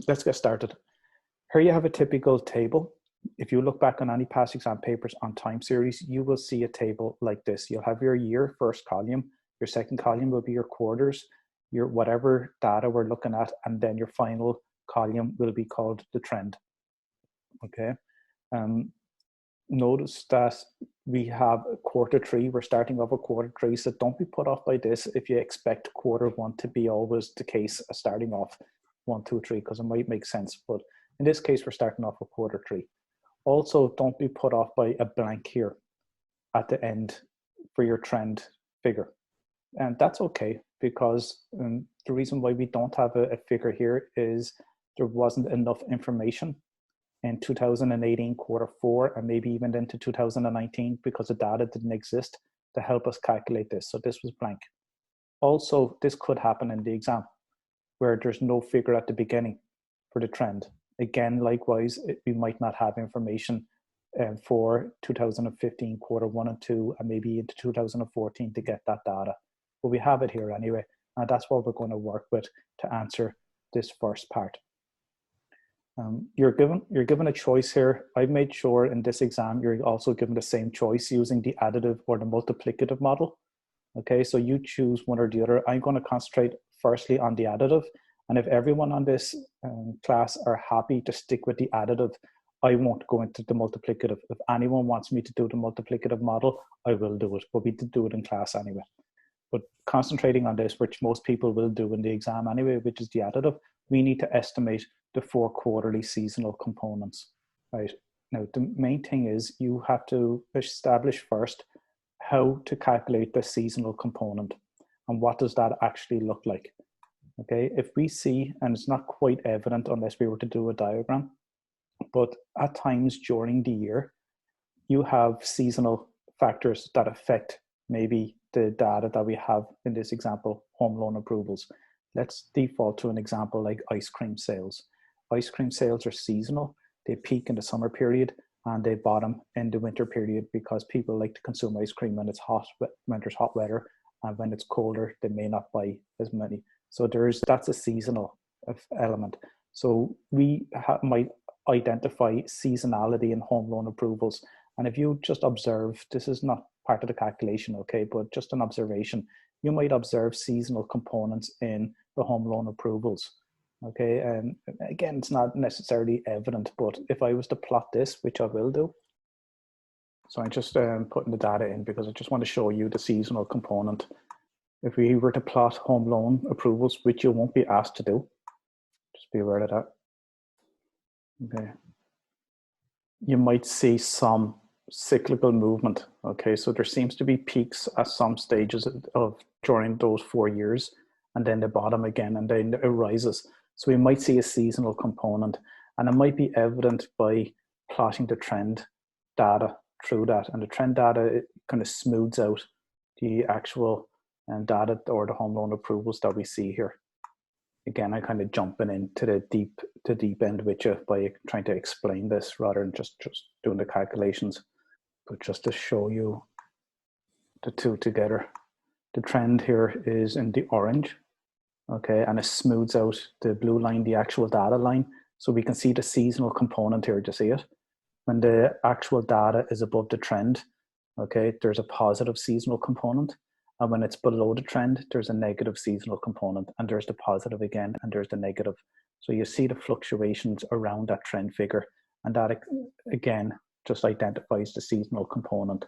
let's get started. Here you have a typical table. If you look back on any past exam papers on time series, you will see a table like this. You'll have your year, first column. Your second column will be your quarters, your whatever data we're looking at, and then your final column will be called the trend. Okay. Notice that we have quarter three. We're starting off with quarter three, so don't be put off by this if you expect quarter one to be always the case, starting off 1, 2, 3, because it might make sense. But in this case, we're starting off with quarter three. Also, don't be put off by a blank here at the end for your trend figure. And that's okay, because the reason why we don't have a figure here is there wasn't enough information in 2018 quarter four, and maybe even into 2019, because the data didn't exist to help us calculate this. So this was blank. Also, this could happen in the exam where there's no figure at the beginning for the trend. Again, likewise, we might not have information for 2015 quarter 1 and 2, and maybe into 2014 to get that data. But we have it here anyway, and that's what we're going to work with to answer this first part. You're given a choice here. I've made sure in this exam you're also given the same choice using the additive or the multiplicative model. Okay, so you choose one or the other. I'm going to concentrate firstly on the additive, and if everyone on this class are happy to stick with the additive, I won't go into the multiplicative. If anyone wants me to do the multiplicative model, I will do it, but we did do it in class anyway. But concentrating on this, which most people will do in the exam anyway, which is the additive, we need to estimate the 4 quarterly seasonal components, right? Now, the main thing is you have to establish first how to calculate the seasonal component and what does that actually look like, okay? If we see, and it's not quite evident unless we were to do a diagram, but at times during the year, you have seasonal factors that affect maybe the data that we have in this example, home loan approvals. Let's default to an example like ice cream sales. Ice cream sales are seasonal. They peak in the summer period and they bottom in the winter period because people like to consume ice cream when it's hot, when there's hot weather, and when it's colder, they may not buy as many. So that's a seasonal element. So we might identify seasonality in home loan approvals. And if you just observe, this is not part of the calculation, okay, but just an observation, you might observe seasonal components in the home loan approvals. Okay, and again, it's not necessarily evident, but if I was to plot this, which I will do, so I'm just putting the data in because I just want to show you the seasonal component. If we were to plot home loan approvals, which you won't be asked to do, just be aware of that. Okay, you might see some cyclical movement. Okay, so there seems to be peaks at some stages of during those 4 years, and then the bottom again, and then it rises. So we might see a seasonal component, and it might be evident by plotting the trend data through that. And the trend data, it kind of smooths out the actual data or the home loan approvals that we see here. Again, I'm kind of jumping into the deep end with you by trying to explain this rather than just doing the calculations. But just to show you the two together, the trend here is in the orange. Okay, and it smooths out the blue line, the actual data line. So we can see the seasonal component here, do you see it? When the actual data is above the trend, okay, there's a positive seasonal component. And when it's below the trend, there's a negative seasonal component, and there's the positive again, and there's the negative. So you see the fluctuations around that trend figure. And that, again, just identifies the seasonal component.